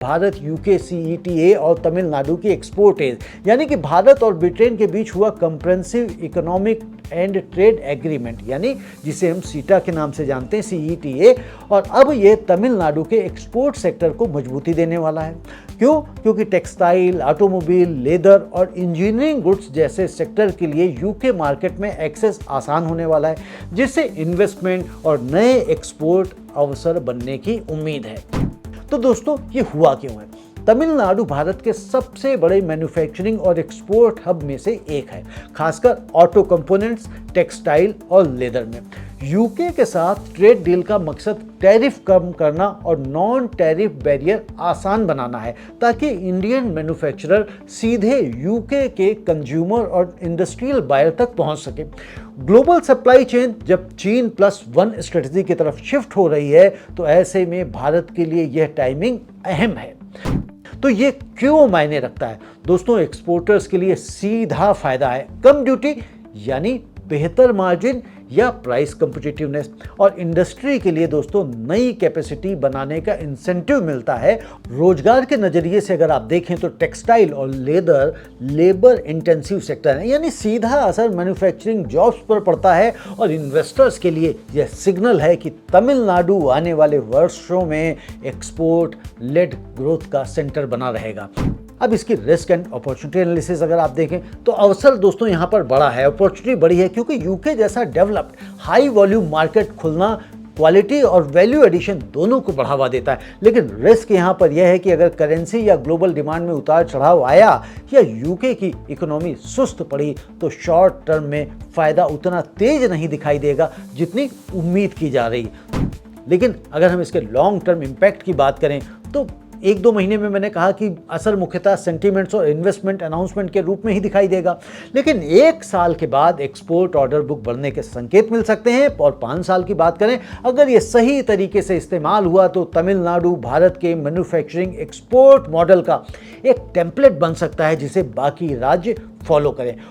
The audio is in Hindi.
भारत, यूके, सीईटीए और तमिलनाडु की एक्सपोर्ट एज, यानी कि भारत और ब्रिटेन के बीच हुआ comprehensive economic and trade agreement, यानी जिसे हम सीटा के नाम से जानते हैं, सीईटीए। और अब ये तमिलनाडु के एक्सपोर्ट सेक्टर को मजबूती देने वाला है। क्यों? क्योंकि टेक्सटाइल, ऑटोमोबाइल, लेदर और इंजीनियरिंग गुड्स जैसे सेक्टर के लिए यूके मार्केट में एक्सेस आसान होने वाला है, जिससे इन्वेस्टमेंट और नए एक्सपोर्ट अवसर बनने की उम्मीद है। तो दोस्तों, ये हुआ क्यों है? तमिलनाडु भारत के सबसे बड़े मैन्युफैक्चरिंग और एक्सपोर्ट हब में से एक है, खासकर ऑटो कंपोनेंट्स, टेक्सटाइल और लेदर में। यूके के साथ ट्रेड डील का मकसद टैरिफ कम करना और नॉन टैरिफ बैरियर आसान बनाना है, ताकि इंडियन मैन्युफैक्चरर सीधे यूके के कंज्यूमर और इंडस्ट्रियल बायर तक पहुंच सके। ग्लोबल सप्लाई चेन जब चीन प्लस वन स्ट्रेटजी की तरफ शिफ्ट हो रही है, तो ऐसे में भारत के लिए यह टाइमिंग अहम है। तो ये क्यों मायने रखता है? दोस्तों, एक्सपोर्टर्स के लिए सीधा फायदा है, कम ड्यूटी यानी बेहतर मार्जिन या प्राइस कॉम्पिटिटिवनेस, और इंडस्ट्री के लिए दोस्तों नई कैपेसिटी बनाने का इंसेंटिव मिलता है। रोजगार के नजरिए से अगर आप देखें तो टेक्सटाइल और लेदर लेबर इंटेंसिव सेक्टर है, यानी सीधा असर मैन्युफैक्चरिंग जॉब्स पर पड़ता है। और इन्वेस्टर्स के लिए यह सिग्नल है कि तमिलनाडु आने वाले वर्षों में एक्सपोर्ट लेड ग्रोथ का सेंटर बना रहेगा। अब इसकी रिस्क एंड अपॉर्चुनिटी एनालिसिस अगर आप देखें तो अवसर दोस्तों यहाँ पर बड़ा है, अपॉर्चुनिटी बड़ी है, क्योंकि यूके जैसा डेवलप्ड हाई वॉल्यूम मार्केट खुलना क्वालिटी और वैल्यू एडिशन दोनों को बढ़ावा देता है। लेकिन रिस्क यहाँ पर यह है कि अगर करेंसी या ग्लोबल डिमांड में उतार चढ़ाव आया या यूके की इकोनॉमी सुस्त पड़ी, तो शॉर्ट टर्म में फायदा उतना तेज नहीं दिखाई देगा जितनी उम्मीद की जा रही। लेकिन अगर हम इसके लॉन्ग टर्म इम्पैक्ट की बात करें तो 1-2 महीने में मैंने कहा कि असर मुख्यतः सेंटीमेंट्स और इन्वेस्टमेंट अनाउंसमेंट के रूप में ही दिखाई देगा। लेकिन 1 साल के बाद एक्सपोर्ट ऑर्डर बुक बढ़ने के संकेत मिल सकते हैं। और 5 साल की बात करें, अगर ये सही तरीके से इस्तेमाल हुआ तो तमिलनाडु भारत के मैन्युफैक्चरिंग एक्सपोर्ट मॉडल का एक टेम्पलेट बन सकता है, जिसे बाकी राज्य फॉलो करें।